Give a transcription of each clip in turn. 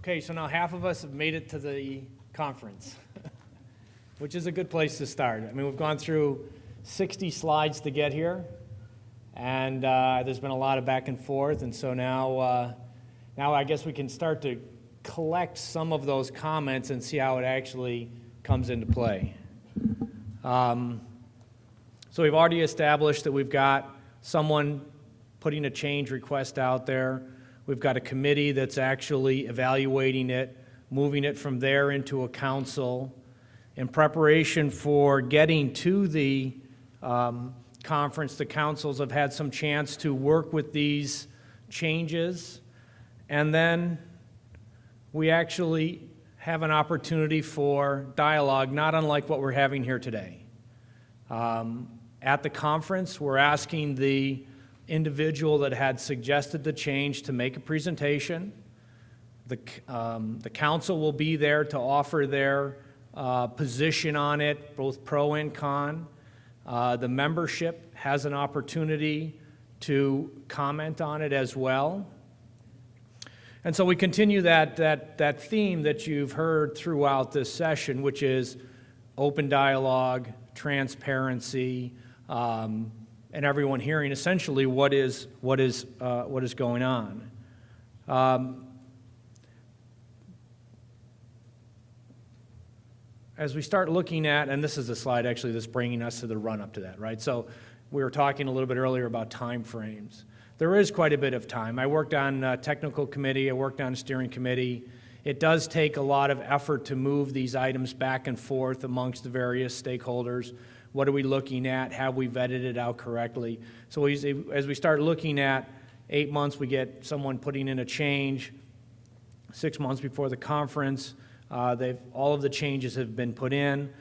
Okay, so now half of us have made it to the conference, which is a good place to start. I mean, we've gone through 60 slides to get here, and there's been a lot of back and forth, and so now I guess we can start to collect some of those comments and see how it actually comes into play. So we've already established that we've got someone putting a change request out there. We've got a committee that's actually evaluating it, moving it from there into a council. In preparation for getting to the conference, the councils have had some chance to work with these changes, and then we actually have an opportunity for dialogue, not unlike what we're having here today. At the conference, we're asking the individual that had suggested the change to make a presentation. The council will be there to offer their position on it, both pro and con. The membership has an opportunity to comment on it as well. And so we continue that theme that you've heard throughout this session, which is open dialogue, transparency, and everyone hearing essentially what is going on. As we start looking at, and this is a slide actually that's bringing us to the run-up to that, right? So we were talking a little bit earlier about time frames. There is quite a bit of time. I worked on a technical committee, I worked on a steering committee. It does take a lot of effort to move these items back and forth amongst the various stakeholders. What are we looking at? Have we vetted it out correctly? So as we start looking at 8 months, we get someone putting in a change. 6 months before the conference, all of the changes have been put in,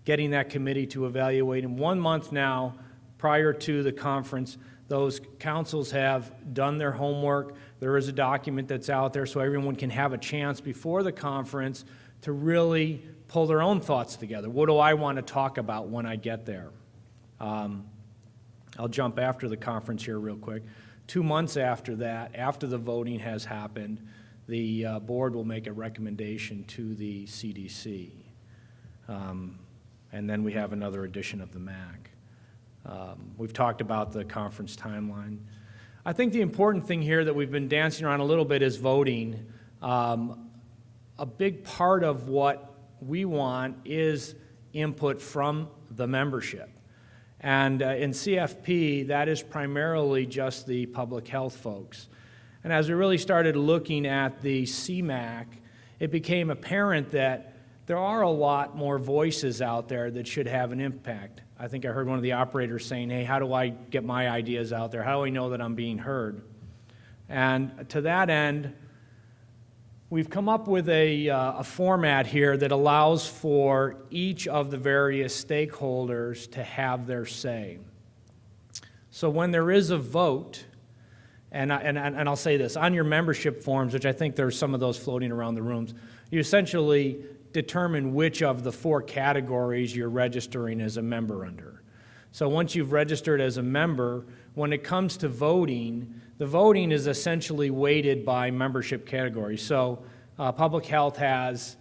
getting that committee to evaluate. In 1 month now, prior to the conference, those councils have done their homework. There is a document that's out there so everyone can have a chance before the conference to really pull their own thoughts together. What do I want to talk about when I get there? I'll jump after the conference here real quick. 2 months after that, after the voting has happened, the board will make a recommendation to the CDC. And then we have another edition of the MAC. We've talked about the conference timeline. I think the important thing here that we've been dancing around a little bit is voting. A big part of what we want is input from the membership. And in CFP, that is primarily just the public health folks. And as we really started looking at the CMAHC, it became apparent that there are a lot more voices out there that should have an impact. I think I heard one of the operators saying, hey, how do I get my ideas out there? How do I know that I'm being heard? And to that end, we've come up with a format here that allows for each of the various stakeholders to have their say. So when there is a vote, and I'll say this, on your membership forms, which I think there's some of those floating around the rooms, you essentially determine which of the 4 categories you're registering as a member under. So once you've registered as a member, when it comes to voting, the voting is essentially weighted by membership category. So public health has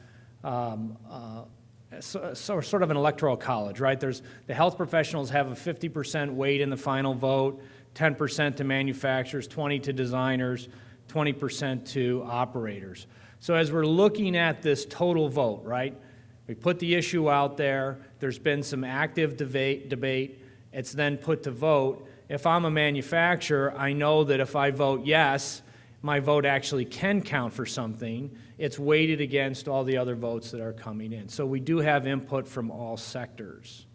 sort of an electoral college, right? The health professionals have a 50% weight in the final vote, 10% to manufacturers, 20% to designers, 20% to operators. So as we're looking at this total vote, right, we put the issue out there, there's been some active debate, it's then put to vote. If I'm a manufacturer, I know that if I vote yes, my vote actually can count for something. It's weighted against all the other votes that are coming in. So we do have input from all sectors.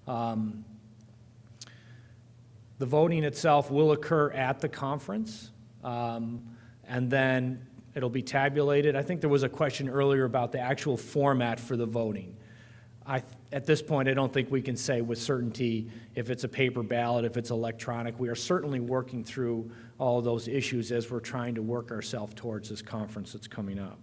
The voting itself will occur at the conference, and then it'll be tabulated. I think there was a question earlier about the actual format for the voting. At this point, I don't think we can say with certainty if it's a paper ballot, if it's electronic. We are certainly working through all those issues as we're trying to work ourselves towards this conference that's coming up.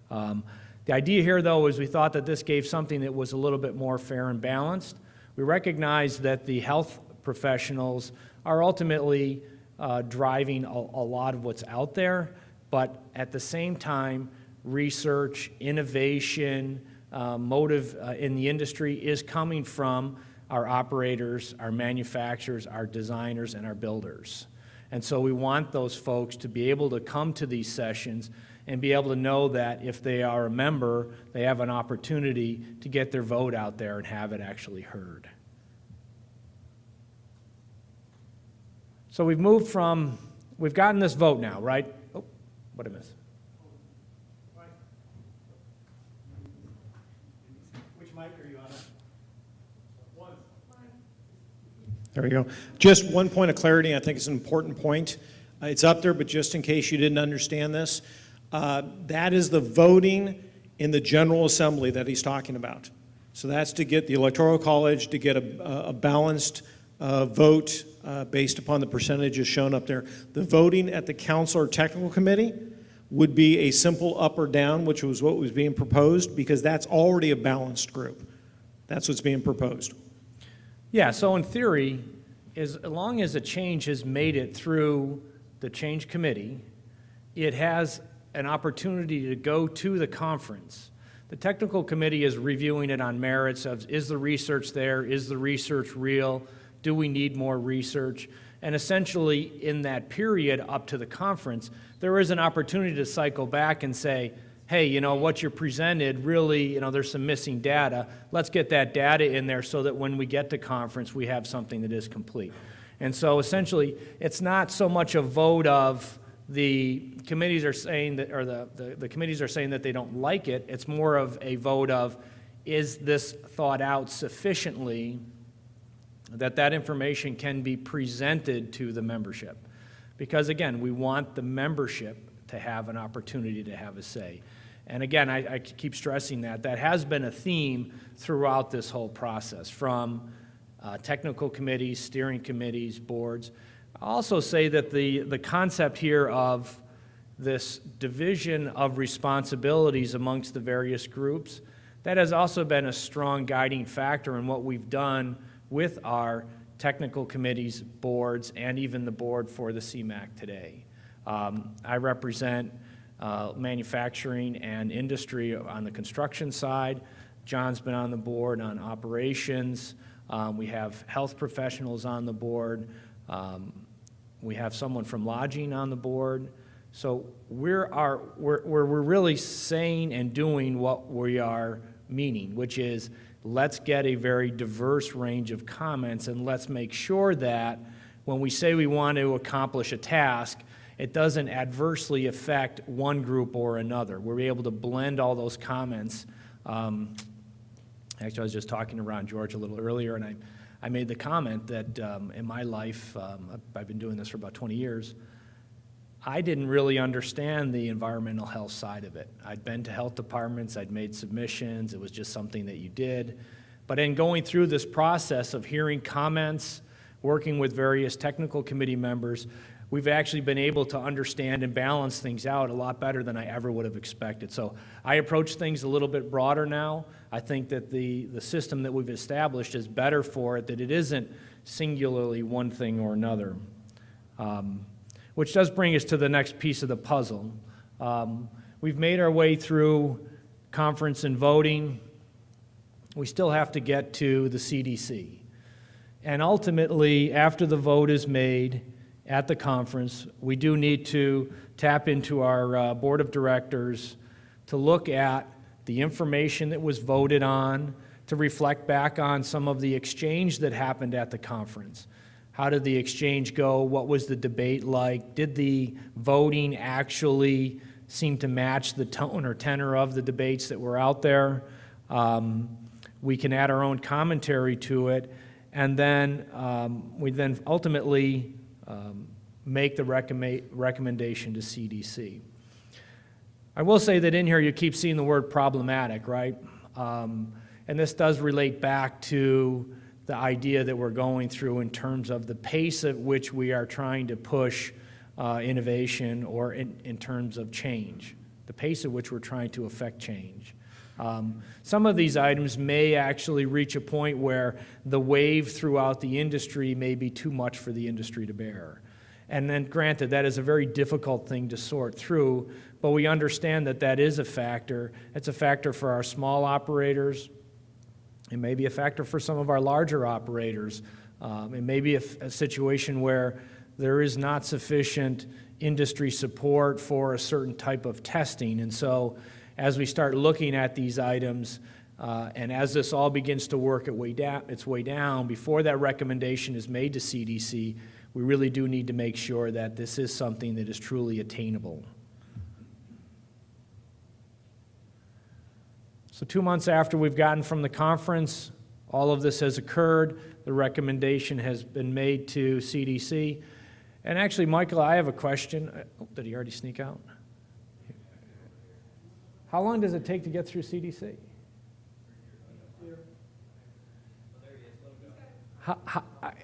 The idea here, though, is we thought that this gave something that was a little bit more fair and balanced. We recognize that the health professionals are ultimately driving a lot of what's out there, but at the same time, research, innovation, motive in the industry is coming from our operators, our manufacturers, our designers, and our builders. And so we want those folks to be able to come to these sessions and be able to know that if they are a member, they have an opportunity to get their vote out there and have it actually heard. So we've gotten this vote now, right? Oh, what did I miss? Which mic are you on? There we go. Just one point of clarity, I think it's an important point. It's up there, but just in case you didn't understand this, that is the voting in the General Assembly that he's talking about. So that's to get the Electoral College to get a balanced vote based upon the percentages shown up there. The voting at the Council or Technical Committee would be a simple up or down, which was what was being proposed, because that's already a balanced group. That's what's being proposed. Yeah, so in theory, as long as a change has made it through the change committee, it has an opportunity to go to the conference. The technical committee is reviewing it on merits of, is the research there? Is the research real? Do we need more research? And essentially, in that period up to the conference, there is an opportunity to cycle back and say, hey, you know, what you presented really, you know, there's some missing data. Let's get that data in there so that when we get to conference, we have something that is complete. And so essentially, it's not so much a vote of the committees are saying that, or the committees are saying that they don't like it. It's more of a vote of, is this thought out sufficiently that that information can be presented to the membership? Because again, we want the membership to have an opportunity to have a say. And again, I keep stressing that has been a theme throughout this whole process, from technical committees, steering committees, boards. I'll also say that the concept here of this division of responsibilities amongst the various groups, that has also been a strong guiding factor in what we've done with our technical committees, boards, and even the board for the CMAHC today. I represent manufacturing and industry on the construction side. John's been on the board on operations. We have health professionals on the board. We have someone from lodging on the board. So we're really saying and doing what we are meaning, which is let's get a very diverse range of comments, and let's make sure that when we say we want to accomplish a task, it doesn't adversely affect one group or another. We're able to blend all those comments. Actually, I was just talking to Ron George a little earlier, and I made the comment that in my life, I've been doing this for about 20 years, I didn't really understand the environmental health side of it. I'd been to health departments, I'd made submissions, it was just something that you did. But in going through this process of hearing comments, working with various technical committee members, we've actually been able to understand and balance things out a lot better than I ever would have expected. So I approach things a little bit broader now. I think that the system that we've established is better for it, that it isn't singularly one thing or another. Which does bring us to the next piece of the puzzle. We've made our way through conference and voting. We still have to get to the CDC. And ultimately, after the vote is made at the conference, we do need to tap into our board of directors to look at the information that was voted on, to reflect back on some of the exchange that happened at the conference. How did the exchange go? What was the debate like? Did the voting actually seem to match the tone or tenor of the debates that were out there? We can add our own commentary to it, and then we then ultimately make the recommendation to CDC. I will say that in here you keep seeing the word problematic, right? And this does relate back to the idea that we're going through in terms of the pace at which we are trying to push innovation, or in terms of change, the pace at which we're trying to affect change. Some of these items may actually reach a point where the wave throughout the industry may be too much for the industry to bear. And then granted, that is a very difficult thing to sort through, but we understand that that is a factor. It's a factor for our small operators. It may be a factor for some of our larger operators. It may be a situation where there is not sufficient industry support for a certain type of testing. And so as we start looking at these items, and as this all begins to work its way down, before that recommendation is made to CDC, we really do need to make sure that this is something that is truly attainable. So 2 months after we've gotten from the conference, all of this has occurred. The recommendation has been made to CDC. And actually, Michael, I have a question. Oh, did he already sneak out? How long does it take to get through CDC?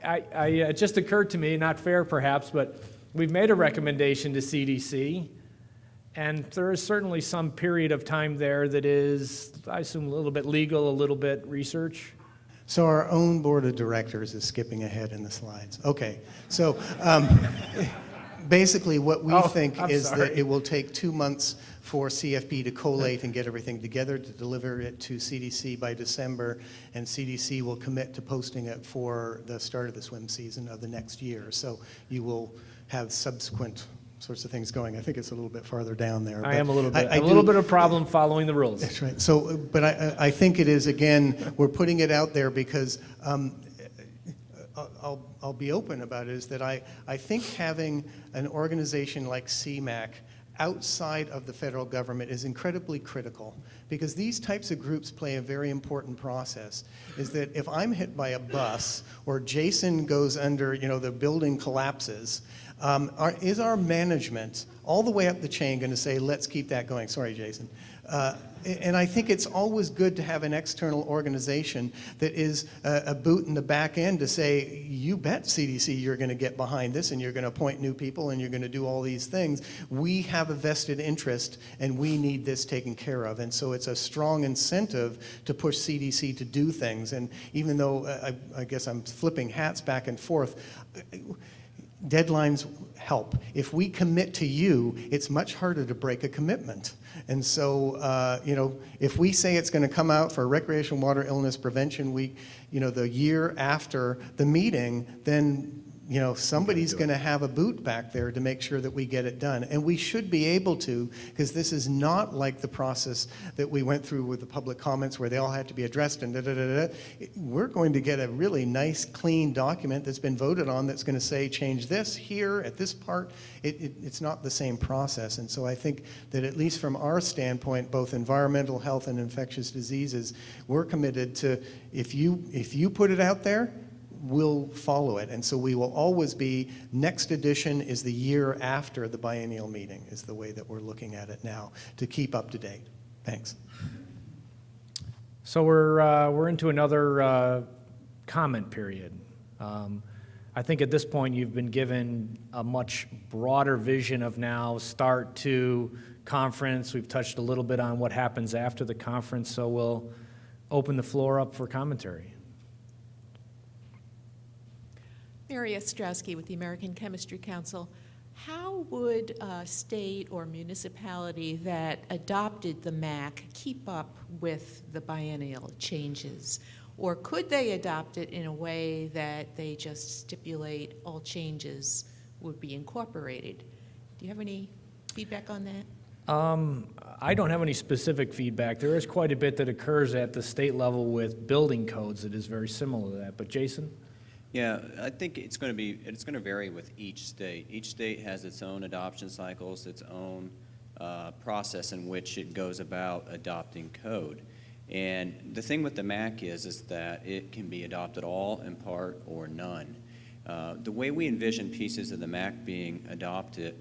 It just occurred to me, not fair perhaps, but we've made a recommendation to CDC, and there is certainly some period of time there that is, I assume, a little bit legal, a little bit research. So our own board of directors is skipping ahead in the slides. Okay, so basically what we think is that it will take 2 months for CFB to collate and get everything together to deliver it to CDC by December, and CDC will commit to posting it for the start of the swim season of the next year. So you will have subsequent sorts of things going. I think it's a little bit farther down there. I am a little bit. A little bit of problem following the rules. That's right. So, but I think it is, again, we're putting it out there because I'll be open about it, is that I think having an organization like CMAHC outside of the federal government is incredibly critical, because these types of groups play a very important process. Is that if I'm hit by a bus or Jason goes under, the building collapses, is our management all the way up the chain going to say, let's keep that going? Sorry, Jason. And I think it's always good to have an external organization that is a boot in the back end to say, you bet CDC you're going to get behind this and you're going to appoint new people and you're going to do all these things. We have a vested interest and we need this taken care of. And so it's a strong incentive to push CDC to do things. And even though I guess I'm flipping hats back and forth, deadlines help. If we commit to you, it's much harder to break a commitment. And so, if we say it's going to come out for Recreational Water Illness Prevention Week, the year after the meeting, then somebody's going to have a boot back there to make sure that we get it done. And we should be able to, because this is not like the process that we went through with the public comments where they all had to be addressed and da-da-da-da. We're going to get a really nice, clean document that's been voted on that's going to say, change this here at this part. It's not the same process. And so I think that at least from our standpoint, both environmental health and infectious diseases, we're committed to, if you put it out there, we'll follow it. And so we will always be, next edition is the year after the biennial meeting, is the way that we're looking at it now, to keep up to date. Thanks. So we're into another comment period. I think at this point you've been given a much broader vision of now start to conference. We've touched a little bit on what happens after the conference, so we'll open the floor up for commentary. Mary Ostrowski with the American Chemistry Council. How would a state or municipality that adopted the MAHC keep up with the biennial changes? Or could they adopt it in a way that they just stipulate all changes would be incorporated? Do you have any feedback on that? I don't have any specific feedback. There is quite a bit that occurs at the state level with building codes that is very similar to that. But Jason? Yeah, I think it's going to vary with each state. Each state has its own adoption cycles, its own process in which it goes about adopting code. And the thing with the MAHC is that it can be adopted all, in part, or none. The way we envision pieces of the MAHC being adopted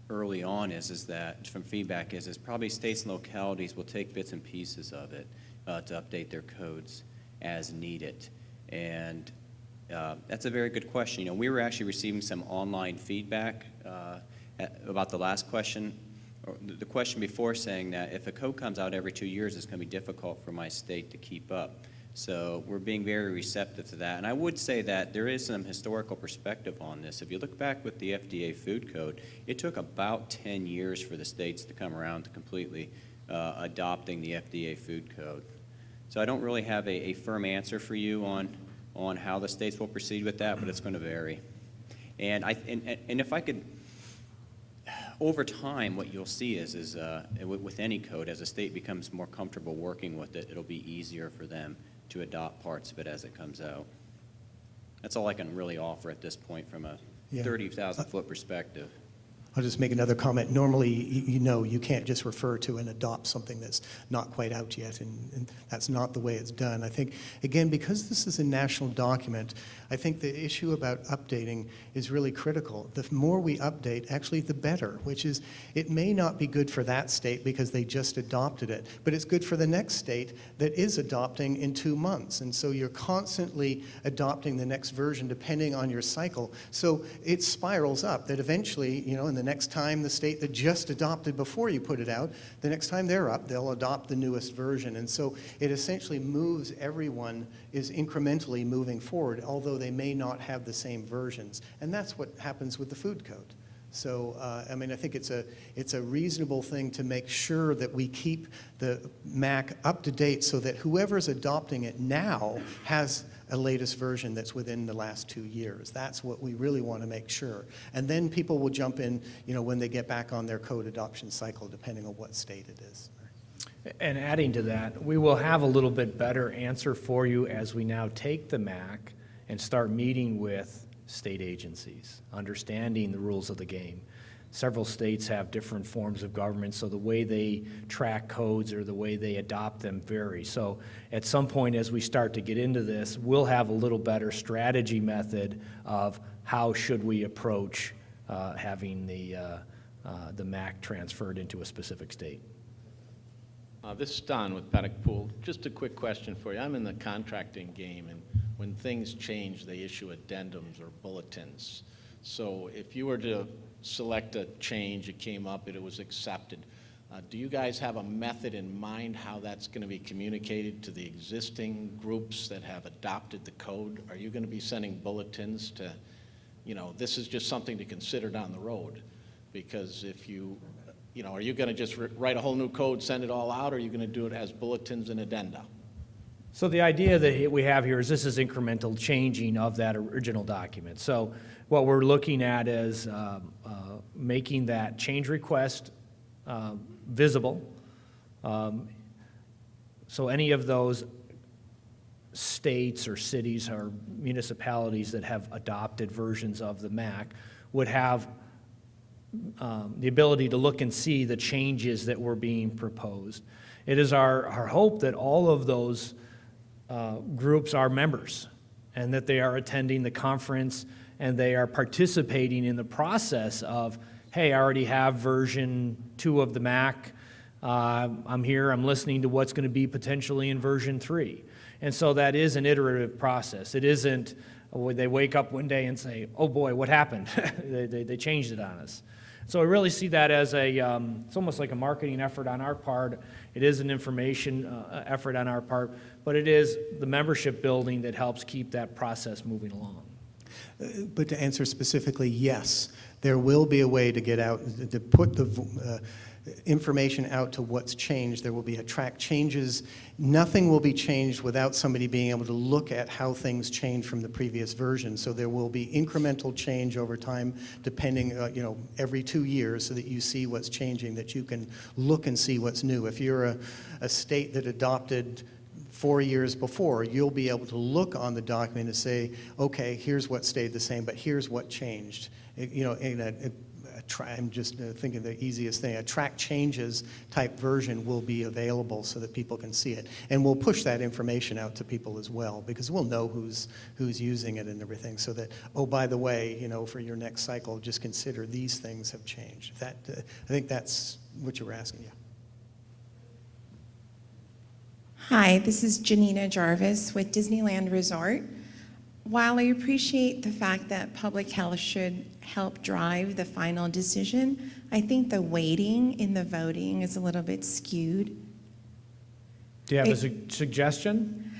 early on is that, from feedback, is probably states and localities will take bits and pieces of it to update their codes as needed. And that's a very good question. We were actually receiving some online feedback about the last question, or the question before, saying that if a code comes out every 2 years, it's going to be difficult for my state to keep up. So we're being very receptive to that. And I would say that there is some historical perspective on this. If you look back with the FDA food code, it took about 10 years for the states to come around to completely adopting the FDA food code. So I don't really have a firm answer for you on how the states will proceed with that, but it's going to vary. And if I could, over time, what you'll see is with any code, as a state becomes more comfortable working with it, it'll be easier for them to adopt parts of it as it comes out. That's all I can really offer at this point from a 30,000-foot perspective. I'll just make another comment. Normally, you can't just refer to and adopt something that's not quite out yet, and that's not the way it's done. I think, again, because this is a national document, I think the issue about updating is really critical. The more we update, actually, the better, which is it may not be good for that state because they just adopted it, but it's good for the next state that is adopting in 2 months. And so you're constantly adopting the next version depending on your cycle. So it spirals up that eventually, in the next time the state that just adopted before you put it out, the next time they're up, they'll adopt the newest version. And so it essentially moves, everyone is incrementally moving forward, although they may not have the same versions. And that's what happens with the food code. So, I think it's a reasonable thing to make sure that we keep the MAC up to date so that whoever's adopting it now has a latest version that's within the last 2 years. That's what we really want to make sure. And then people will jump in, when they get back on their code adoption cycle, depending on what state it is. And adding to that, we will have a little bit better answer for you as we now take the MAC and start meeting with state agencies, understanding the rules of the game. Several states have different forms of government, so the way they track codes or the way they adopt them vary. So at some point as we start to get into this, we'll have a little better strategy method of how should we approach having the MAC transferred into a specific state. This is Dunn with Paddock Pool. Just a quick question for you. I'm in the contracting game, and when things change, they issue addendums or bulletins. So if you were to select a change, it came up, and it was accepted, do you guys have a method in mind how that's going to be communicated to the existing groups that have adopted the code? Are you going to be sending bulletins to, this is just something to consider down the road? Because if are you going to just write a whole new code, send it all out, or are you going to do it as bulletins and addenda? So the idea that we have here is this is incremental changing of that original document. So what we're looking at is making that change request visible. So any of those states or cities or municipalities that have adopted versions of the MAC would have the ability to look and see the changes that were being proposed. It is our hope that all of those groups are members and that they are attending the conference and they are participating in the process of, hey, I already have version 2 of the MAC. I'm here, I'm listening to what's going to be potentially in version 3. And so that is an iterative process. It isn't they wake up one day and say, oh boy, what happened? they changed it on us. So I really see that as it's almost like a marketing effort on our part. It is an information effort on our part, but it is the membership building that helps keep that process moving along. But to answer specifically, yes, there will be a way to get out, to put the information out to what's changed. There will be a track changes. Nothing will be changed without somebody being able to look at how things change from the previous version. So there will be incremental change over time, depending, every 2 years, so that you see what's changing, that you can look and see what's new. If you're a state that adopted 4 years before, you'll be able to look on the document and say, okay, here's what stayed the same, but here's what changed. I'm just thinking the easiest thing, a track changes type version will be available so that people can see it. And we'll push that information out to people as well, because we'll know who's using it and everything, so that, oh, by the way, for your next cycle, just consider these things have changed. I think that's what you were asking, yeah. Hi, this is Janina Jarvis with Disneyland Resort. While I appreciate the fact that public health should help drive the final decision, I think the weighting in the voting is a little bit skewed. Do you have a suggestion?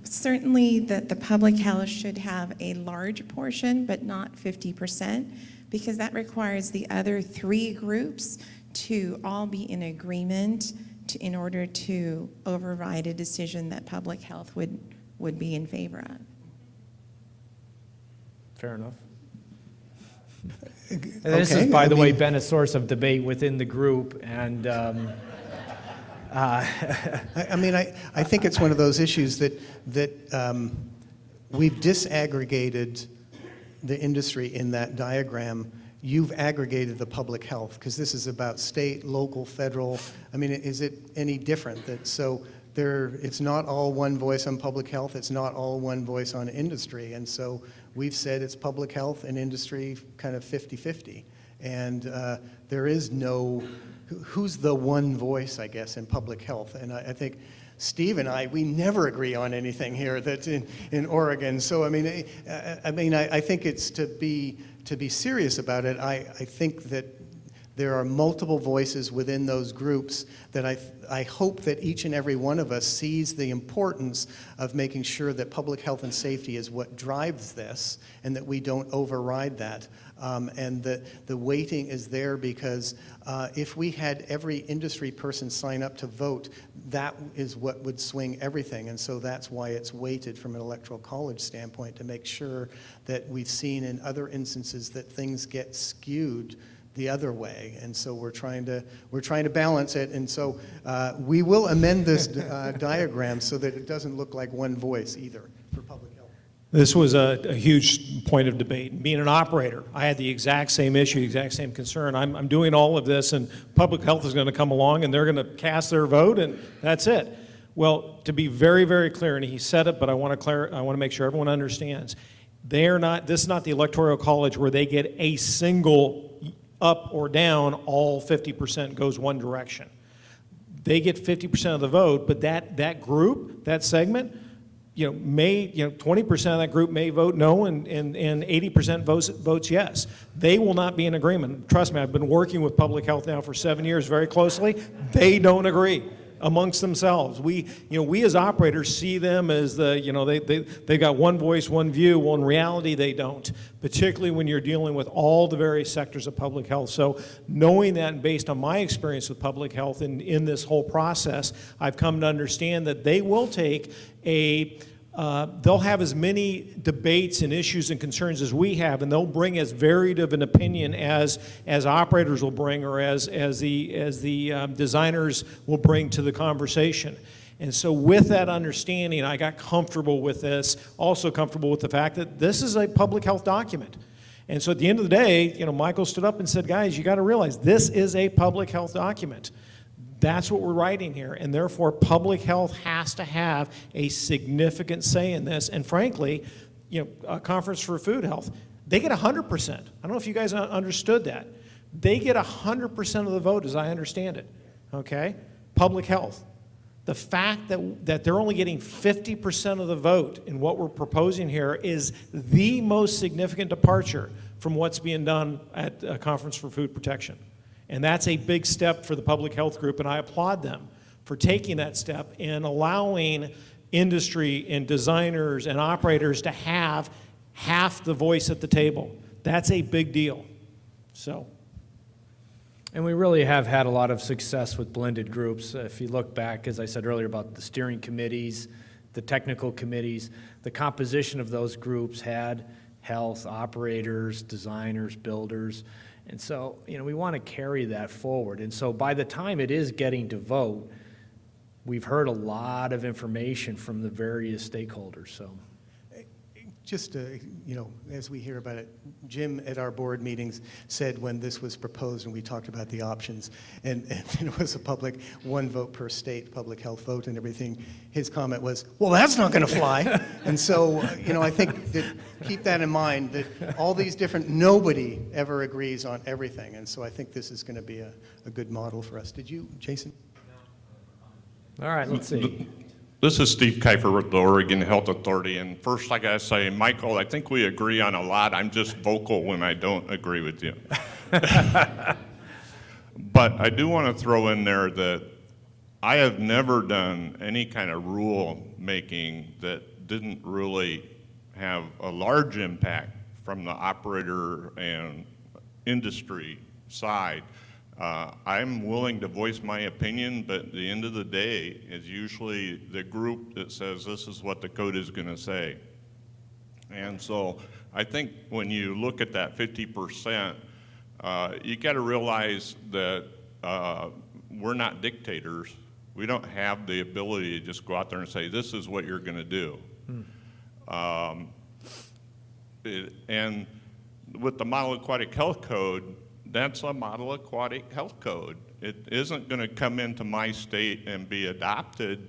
Certainly that the public health should have a large portion, but not 50%, because that requires the other three groups to all be in agreement in order to override a decision that public health would be in favor of. Fair enough. This has, by the way, been a source of debate within the group, and I mean, I think it's one of those issues that we've disaggregated the industry in that diagram. You've aggregated the public health, because this is about state, local, federal. I mean, is it any different? It's not all one voice on public health, it's not all one voice on industry, and so we've said it's public health and industry kind of 50-50. And there is no, who's the one voice, I guess, in public health? And I think Steve and we never agree on anything here that's in Oregon. So I think it's to be serious about it. I think that there are multiple voices within those groups that I hope that each and every one of us sees the importance of making sure that public health and safety is what drives this, and that we don't override that. And that the weighting is there because if we had every industry person sign up to vote, that is what would swing everything. And so that's why it's weighted from an electoral college standpoint, to make sure that we've seen in other instances that things get skewed the other way, and so we're trying to balance it, and so we will amend this diagram so that it doesn't look like one voice either for public health. This was a huge point of debate. Being an operator, I had the exact same issue, the exact same concern. I'm doing all of this, and public health is going to come along, and they're going to cast their vote, and that's it. Well, to be very, very clear, and he said it, but I want to make sure everyone understands. This is not the electoral college where they get a single up or down, all 50% goes one direction. They get 50% of the vote, but that group, that segment, 20% of that group may vote no, and 80% votes yes. They will not be in agreement. Trust me, I've been working with public health now for 7 years very closely. They don't agree amongst themselves. We as operators see them as they got one voice, one view. Well, in reality, they don't, particularly when you're dealing with all the various sectors of public health. So knowing that, and based on my experience with public health in this whole process, I've come to understand that they will take they'll have as many debates and issues and concerns as we have, and they'll bring as varied of an opinion as operators will bring, or as the designers will bring to the conversation. And so with that understanding, I got comfortable with this, also comfortable with the fact that this is a public health document. And so at the end of the day, Michael stood up and said, guys, you got to realize this is a public health document. That's what we're writing here, and therefore public health has to have a significant say in this. And frankly, a Conference for Food Health, they get 100%. I don't know if you guys understood that. They get 100% of the vote, as I understand it, okay? Public health. The fact that they're only getting 50% of the vote in what we're proposing here is the most significant departure from what's being done at a Conference for Food Protection. And that's a big step for the public health group, and I applaud them for taking that step and allowing industry and designers and operators to have half the voice at the table. That's a big deal. And we really have had a lot of success with blended groups. If you look back, as I said earlier, about the steering committees, the technical committees, the composition of those groups had health, operators, designers, builders. And so, we want to carry that forward. And so by the time it is getting to vote, we've heard a lot of information from the various stakeholders. So, just as we hear about it, Jim at our board meetings said when this was proposed and we talked about the options, and it was a one vote per state public health vote and everything, his comment was, well, that's not going to fly. And so, I think that keep that in mind, that all these nobody ever agrees on everything. And so I think this is going to be a good model for us. Did you, Jason? All right, let's see. This is Steve Kiefer with the Oregon Health Authority, and first I gotta say, Michael, I think we agree on a lot. I'm just vocal when I don't agree with you. But I do want to throw in there that I have never done any kind of rule making that didn't really have a large impact from the operator and industry side. I'm willing to voice my opinion, but at the end of the day, it's usually the group that says this is what the code is going to say. And so I think when you look at that 50%, you got to realize that we're not dictators. We don't have the ability to just go out there and say, this is what you're going to do. And with the Model Aquatic Health Code, that's a Model Aquatic Health Code. It isn't going to come into my state and be adopted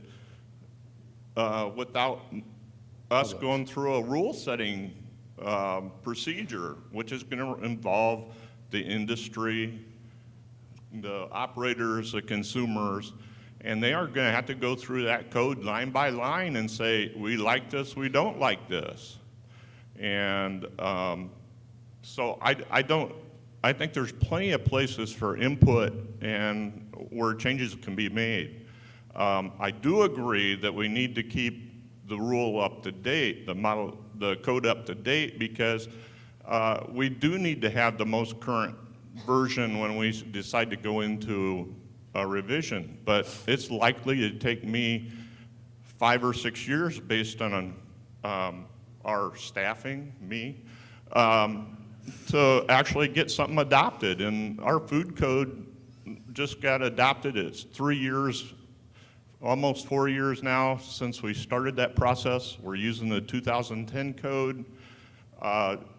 without us going through a rule-setting procedure, which is going to involve the industry, the operators, the consumers, and they are going to have to go through that code line by line and say, we like this, we don't like this. And so I think there's plenty of places for input and where changes can be made. I do agree that we need to keep the rule up to date, the code up to date, because we do need to have the most current version when we decide to go into a revision. But it's likely to take me 5 or 6 years based on our staffing, to actually get something adopted. And our food code just got adopted. It's 3 years, almost 4 years now since we started that process. We're using the 2010 code.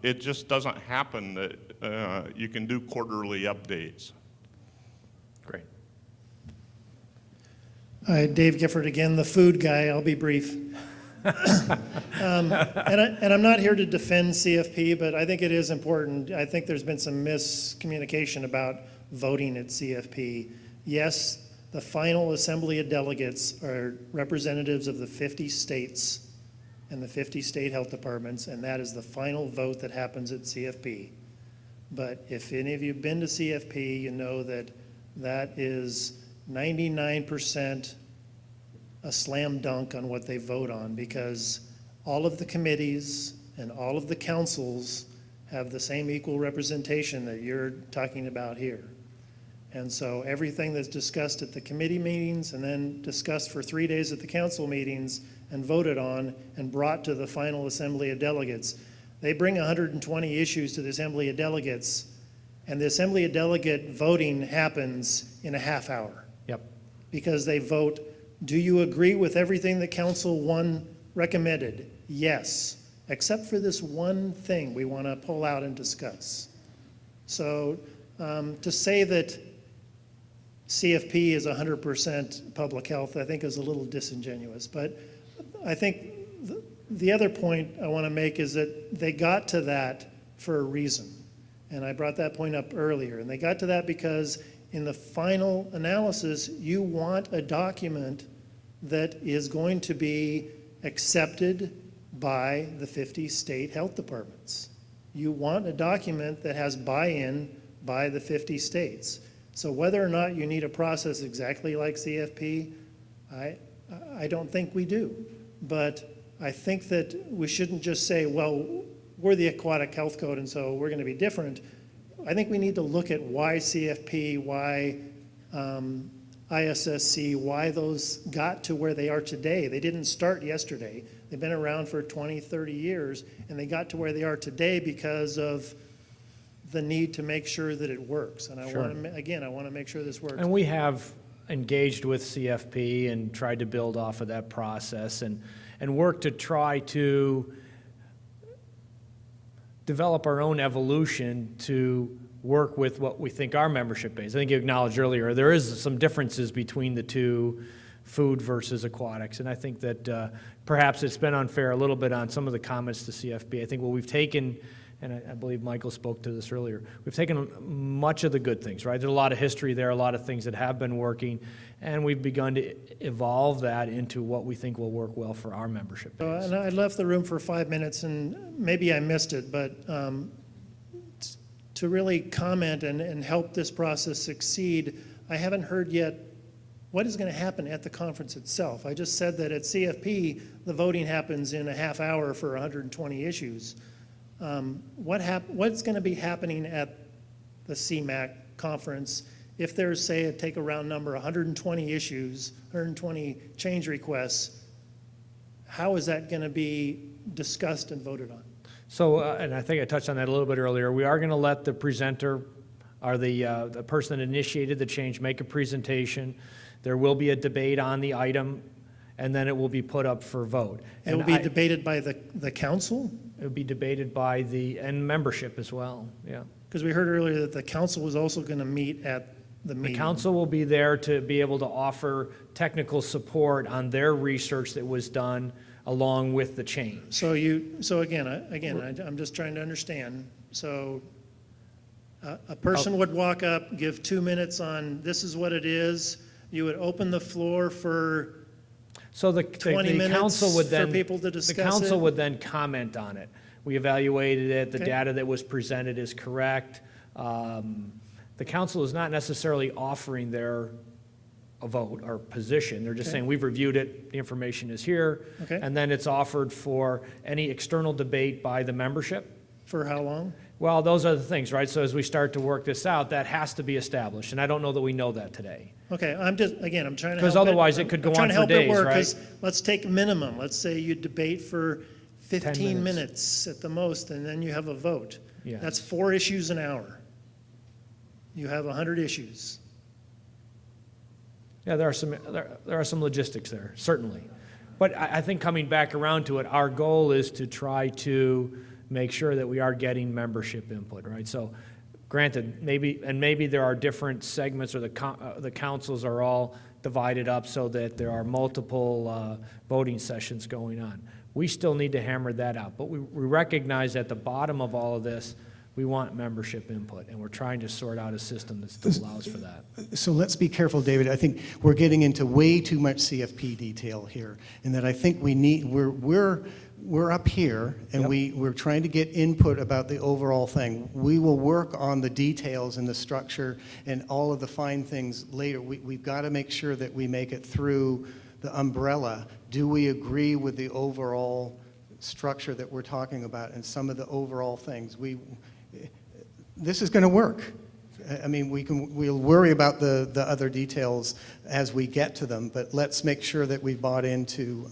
It just doesn't happen that you can do quarterly updates. Great. Hi, Dave Gifford again, the food guy. I'll be brief. And I'm not here to defend CFP, but I think it is important. I think there's been some miscommunication about voting at CFP. Yes, the final assembly of delegates are representatives of the 50 states and the 50 state health departments, and that is the final vote that happens at CFP. But if any of you have been to CFP, you know that that is 99% a slam dunk on what they vote on, because all of the committees and all of the councils have the same equal representation that you're talking about here. And so everything that's discussed at the committee meetings and then discussed for 3 days at the council meetings and voted on and brought to the final assembly of delegates, they bring 120 issues to the assembly of delegates, and the assembly of delegate voting happens in a half hour. Yep. Because they vote, do you agree with everything that Council 1 recommended? Yes, except for this one thing we want to pull out and discuss. So to say that CFP is 100% public health, I think is a little disingenuous. But I think the other point I want to make is that they got to that for a reason. And I brought that point up earlier. And they got to that because in the final analysis, you want a document that is going to be accepted by the 50 state health departments. You want a document that has buy-in by the 50 states. So whether or not you need a process exactly like CFP, I don't think we do. But I think that we shouldn't just say, well, we're the Aquatic Health Code and so we're going to be different. I think we need to look at why CFP, why ISSC, why those got to where they are today. They didn't start yesterday. They've been around for 20, 30 years, and they got to where they are today because of the need to make sure that it works. And I want to, again, I want to make sure this works. And we have engaged with CFP and tried to build off of that process and work to try to develop our own evolution to work with what we think our membership base. I think you acknowledged earlier, there is some differences between the two, food versus aquatics, and I think that perhaps it's been unfair a little bit on some of the comments to CFP. I think what we've taken, and I believe Michael spoke to this earlier, we've taken much of the good things, right? There's a lot of history there, a lot of things that have been working, and we've begun to evolve that into what we think will work well for our membership base. And I left the room for 5 minutes, and maybe I missed it, but to really comment and help this process succeed, I haven't heard yet what is going to happen at the conference itself? I just said that at CFP, the voting happens in a half hour for 120 issues. What's going to be happening at the CMAHC conference if there's, say, take a round number, 120 issues, 120 change requests? How is that going to be discussed and voted on? So, and I think I touched on that a little bit earlier, we are going to let the presenter or the person that initiated the change make a presentation. There will be a debate on the item, and then it will be put up for vote. It will be debated by the council? It will be debated by and membership as well, yeah. Because we heard earlier that the council was also going to meet at the meeting. The council will be there to be able to offer technical support on their research that was done along with the change. So again, I'm just trying to understand. So a person would walk up, give 2 minutes on this is what it is. You would open the floor for So the 20 minutes council would then, for people to discuss the council it? would then comment on it. We evaluated it, the Okay. data that was presented is correct. The council is not necessarily offering a vote or position. They're just Okay. saying, we've reviewed it, the information is here. Okay. And then it's offered for any external debate by the membership. For how long? Well, those are the things, right? So as we start to work this out, that has to be established, and I don't know that we know that today. Okay, I'm trying to help it. Because otherwise it could go I'm trying on to for help it days, work, right? 'cause let's take minimum. Let's say you debate for 15 minutes. minutes at the most, and then you have a vote. Yeah. That's 4 issues an hour. You have 100 issues. Yeah, there are some logistics there, certainly. But I think coming back around to it, our goal is to try to make sure that we are getting membership input, right? So granted, maybe there are different segments, or the councils are all divided up so that there are multiple voting sessions going on. We still need to hammer that out, but we recognize at the bottom of all of this, we want membership input, and we're trying to sort out a system that still allows for that. So let's be careful, David. I think we're getting into way too much CFP detail here, and that I think we're up here, and Yep. we're trying to get input about the overall thing. We will work on the details and the structure and all of the fine things later. We've got to make sure that we make it through the umbrella. Do we agree with the overall structure that we're talking about and some of the overall things? This is going to work. I mean, we'll worry about the other details as we get to them, but let's make sure that we bought into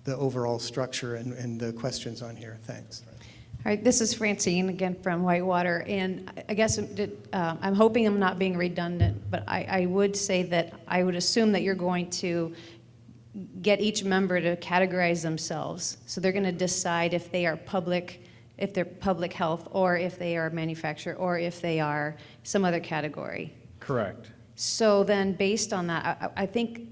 the overall structure and the questions on here. Thanks. All right, this is Francine again from Whitewater, and I guess I'm hoping I'm not being redundant, but I would say that I would assume that you're going to get each member to categorize themselves. So they're going to decide if they are if they're public health, or if they are manufacturer, or if they are some other category. Correct. So then, based on that, I think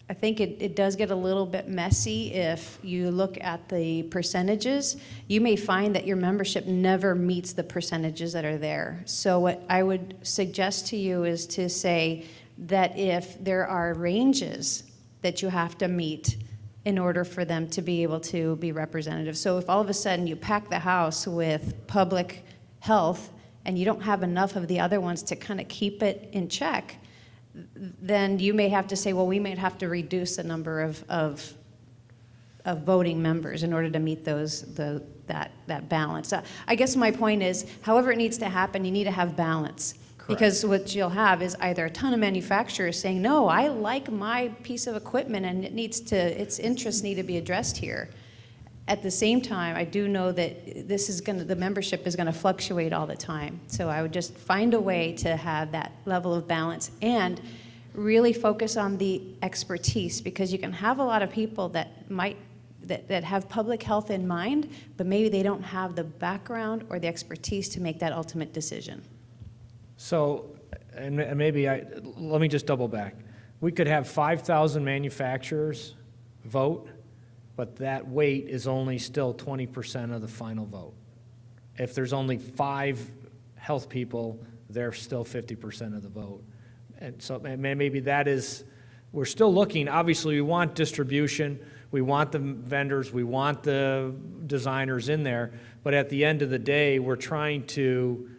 it does get a little bit messy if you look at the percentages. You may find that your membership never meets the percentages that are there. So what I would suggest to you is to say that if there are ranges that you have to meet in order for them to be able to be representative. So if all of a sudden you pack the house with public health and you don't have enough of the other ones to kind of keep it in check, then you may have to say, well, we may have to reduce the number of voting members in order to meet that balance. I guess my point is, however it needs to happen, you need to have balance. Correct. Because what you'll have is either a ton of manufacturers saying, no, I like my piece of equipment and its interests need to be addressed here. At the same time, I do know that the membership is gonna fluctuate all the time. So I would just find a way to have that level of balance and really focus on the expertise, because you can have a lot of people that have public health in mind, but maybe they don't have the background or the expertise to make that ultimate decision. So, and maybe let me just double back. We could have 5,000 manufacturers vote, but that weight is only still 20% of the final vote. If there's only 5 health people, they're still 50% of the vote. And so maybe we're still looking, obviously we want distribution, we want the vendors, we want the designers in there, but at the end of the day, we're trying to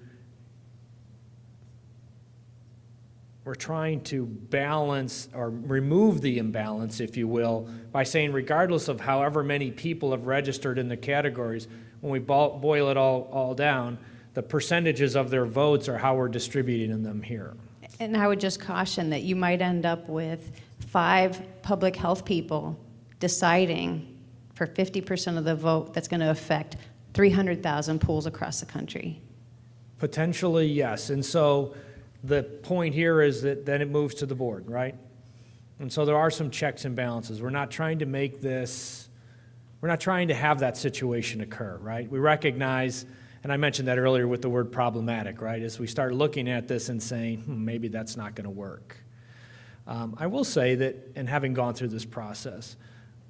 we're trying to balance or remove the imbalance, if you will, by saying regardless of however many people have registered in the categories, when we boil it all down, the percentages of their votes are how we're distributing them here. And I would just caution that you might end up with 5 public health people deciding for 50% of the vote that's going to affect 300,000 pools across the country. Potentially, yes. And so the point here is that then it moves to the board, right? And so there are some checks and balances. We're not trying to make this, we're not trying to have that situation occur, right? We recognize, and I mentioned that earlier with the word problematic, right? As we start looking at this and saying, maybe that's not going to work. I will say that, and having gone through this process,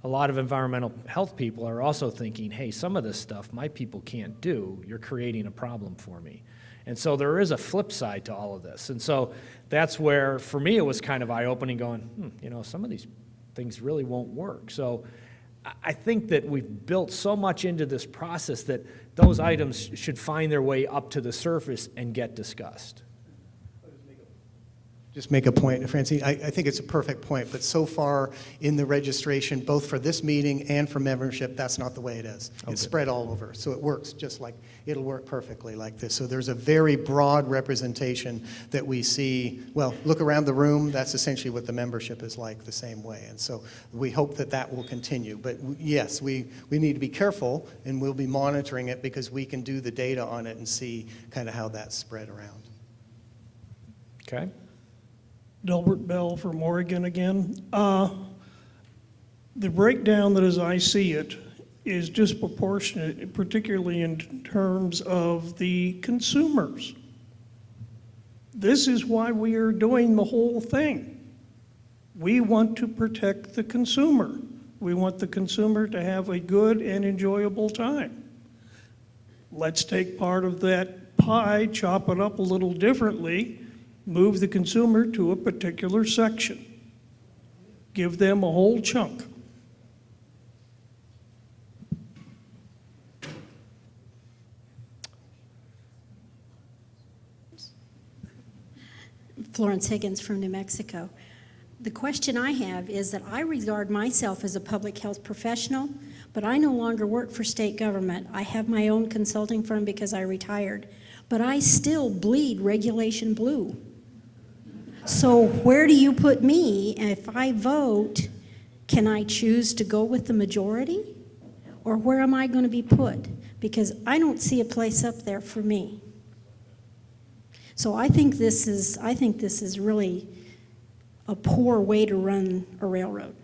a lot of environmental health people are also thinking, hey, some of this stuff my people can't do. You're creating a problem for me. And so there is a flip side to all of this. And so that's where, for me, it was kind of eye-opening going, some of these things really won't work. So I think that we've built so much into this process that those items should find their way up to the surface and get discussed. Just make a point, Francine. I think it's a perfect point, but so far in the registration, both for this meeting and for membership, that's not the way it is. Okay. It's spread all over, so it works just like, it'll work perfectly like this. So there's a very broad representation that we see. Well, look around the room, that's essentially what the membership is like, the same way. And so we hope that that will continue. But yes, we need to be careful, and we'll be monitoring it because we can do the data on it and see kind of how that's spread around. Okay? Delbert Bell from Oregon again. The breakdown that as I see it is disproportionate, particularly in terms of the consumers. This is why we are doing the whole thing. We want to protect the consumer. We want the consumer to have a good and enjoyable time. Let's take part of that pie, chop it up a little differently, move the consumer to a particular section. Give them a whole chunk. Florence Higgins from New Mexico. The question I have is that I regard myself as a public health professional, but I no longer work for state government. I have my own consulting firm because I retired, but I still bleed regulation blue. So where do you put me? And if I vote, can I choose to go with the majority? Or where am I going to be put? Because I don't see a place up there for me. So I think this is really a poor way to run a railroad,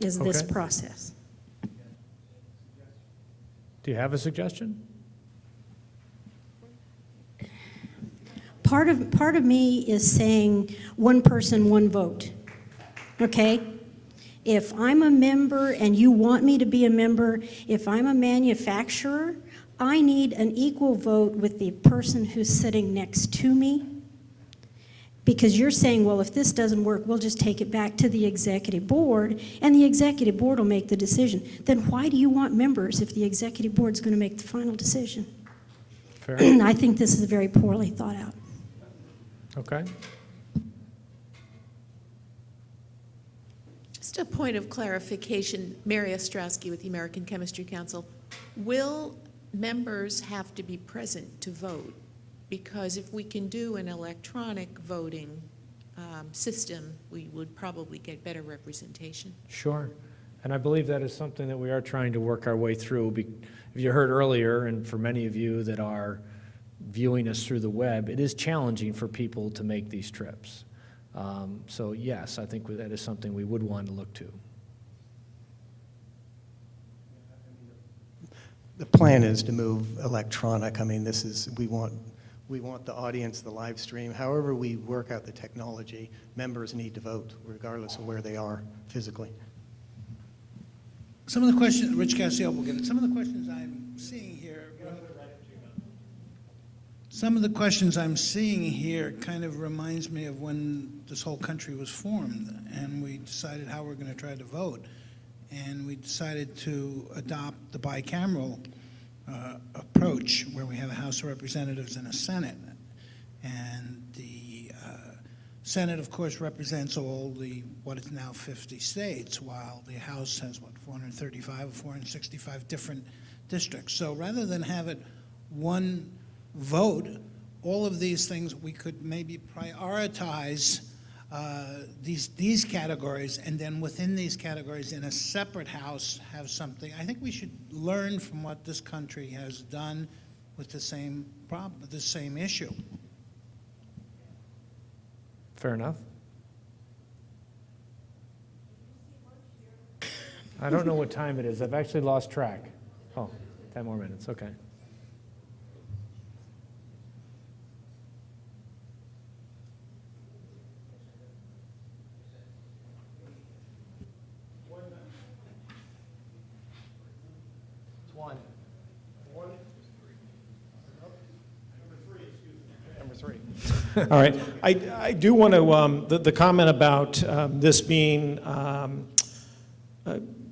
is this Okay. process. Do you have a suggestion? Part of me is saying one person, one vote, okay? If I'm a member and you want me to be a member, if I'm a manufacturer, I need an equal vote with the person who's sitting next to me. Because you're saying, well, if this doesn't work, we'll just take it back to the executive board, and the executive board will make the decision. Then why do you want members if the executive board's going to make the final decision? Fair. I think this is very poorly thought out. Okay. Just a point of clarification, Mary Ostrowski with the American Chemistry Council. Will members have to be present to vote? Because if we can do an electronic voting system, we would probably get better representation. Sure. And I believe that is something that we are trying to work our way through. If you heard earlier, and for many of you that are viewing us through the web, it is challenging for people to make these trips. So yes, I think that is something we would want to look to. The plan is to move electronic. I mean, we want the audience, the live stream. However we work out the technology, members need to vote regardless of where they are physically. Some of the questions, Rich Cassiel will get it. Some of the questions I'm seeing here. Some of the questions I'm seeing here kind of reminds me of when this whole country was formed, and we decided how we're going to try to vote, and we decided to adopt the bicameral approach, where we have a House of Representatives and a Senate, and the Senate, of course, represents all what is now 50 states, while the House has, 435 or 465 different districts. So rather than have it one vote, all of these things, we could maybe prioritize these categories, and then within these categories, in a separate House, have something. I think we should learn from what this country has done with the same problem, the same issue. Fair enough. I don't know what time it is. I've actually lost track. Oh, 10 more minutes, okay. All right. I do want to, the comment about this being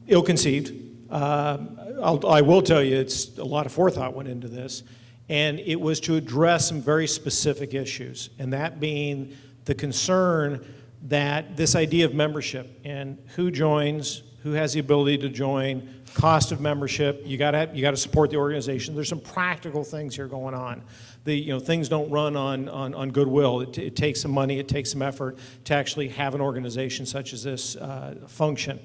ill-conceived, I will tell you it's a lot of forethought went into this, and it was to address some very specific issues, and that being the concern that this idea of membership and who joins, who has the ability to join, cost of membership, you got to support the organization. There's some practical things here going on. Things don't run on goodwill. It takes some money, it takes some effort to actually have an organization such as this function.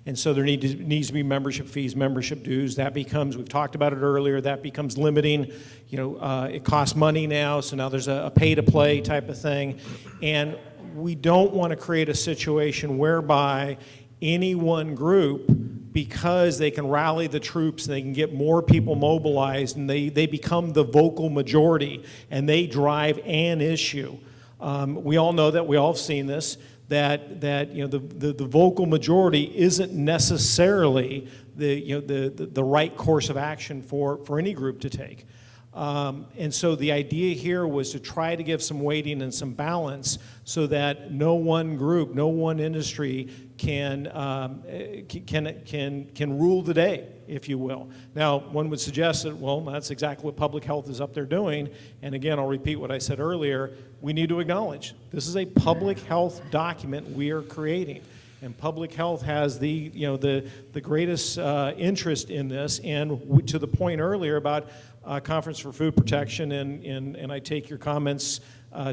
And so there needs to be membership fees, membership dues. That becomes, we've talked about it earlier, that becomes limiting. It costs money now, so now there's a pay-to-play type of thing. And we don't want to create a situation whereby any one group, because they can rally the troops and they can get more people mobilized and they become the vocal majority and they drive an issue. We all know that, we all have seen this, that the vocal majority isn't necessarily the right course of action for any group to take. And so the idea here was to try to give some weighting and some balance so that no one group, no one industry can rule the day, if you will. Now, one would suggest that, well, that's exactly what public health is up there doing. And again, I'll repeat what I said earlier. We need to acknowledge this is a public health document we are creating. And public health has the greatest interest in this. And to the point earlier about Conference for Food Protection, and I take your comments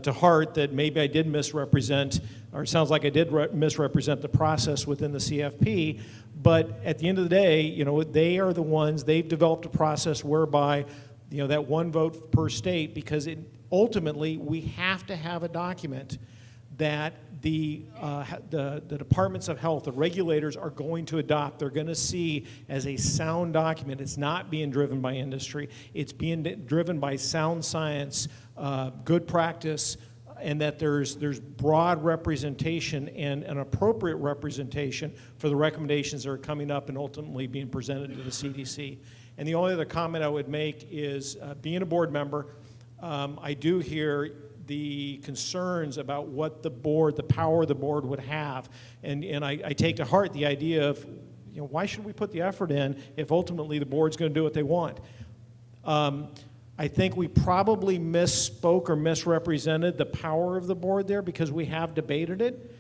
to heart that maybe I did misrepresent, or it sounds like I did misrepresent the process within the CFP. But at the end of the day, they are the ones, they've developed a process whereby, that one vote per state, because ultimately we have to have a document that the departments of health, the regulators are going to adopt. They're going to see as a sound document. It's not being driven by industry. It's being driven by sound science, good practice, and that there's broad representation and an appropriate representation for the recommendations that are coming up and ultimately being presented to the CDC. And the only other comment I would make is, being a board member, I do hear the concerns about what the power the board would have. And I take to heart the idea of, why should we put the effort in if ultimately the board's going to do what they want? I think we probably misspoke or misrepresented the power of the board there because we have debated it.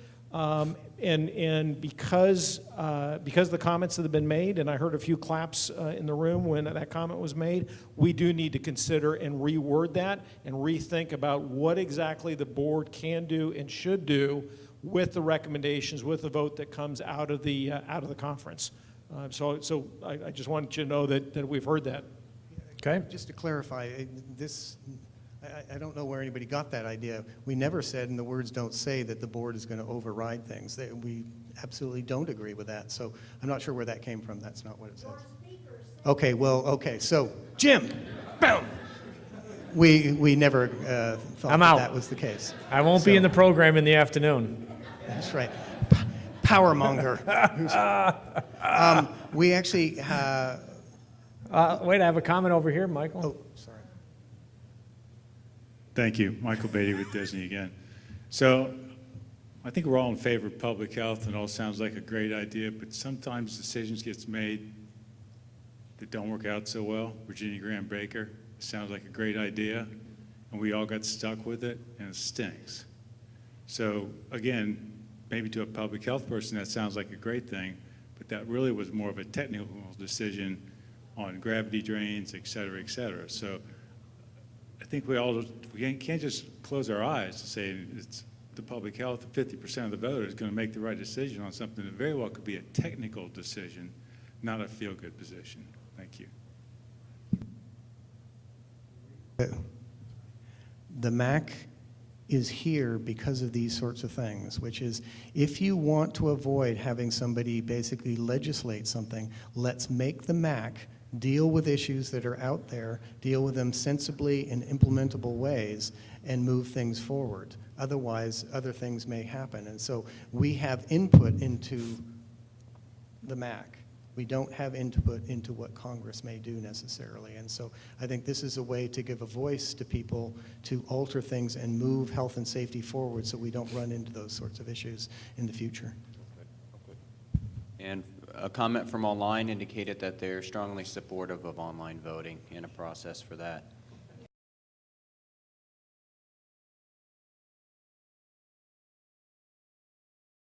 And because the comments that have been made, and I heard a few claps in the room when that comment was made, we do need to consider and reword that and rethink about what exactly the board can do and should do with the recommendations, with the vote that comes out of the conference. So I just wanted you to know that we've heard that. Okay. Just to clarify, I don't know where anybody got that idea. We never said, and the words don't say, that the board is going to override things. We absolutely don't agree with that. So I'm not sure where that came from. That's not what it says. Okay, okay. So, Jim, boom. We never thought that was the case. I won't be in the program in the afternoon. That's right. Power monger. We actually... wait, I have a comment over here, Michael. Oh, sorry. Thank you. Michael Beatty with Disney again. So I think we're all in favor of public health and it all sounds like a great idea, but sometimes decisions get made that don't work out so well. Virginia Graham Baker, it sounds like a great idea, and we all got stuck with it, and it stinks. So again, maybe to a public health person, that sounds like a great thing, but that really was more of a technical decision on gravity drains, et cetera, et cetera. So I think we can't just close our eyes to say it's the public health, 50% of the voters is going to make the right decision on something that very well could be a technical decision, not a feel-good position. Thank you. The MAC is here because of these sorts of things, which is if you want to avoid having somebody basically legislate something, let's make the MAC deal with issues that are out there, deal with them sensibly in implementable ways, and move things forward. Otherwise, other things may happen. And so we have input into the MAC. We don't have input into what Congress may do necessarily. And so I think this is a way to give a voice to people to alter things and move health and safety forward so we don't run into those sorts of issues in the future. And a comment from online indicated that they're strongly supportive of online voting and a process for that.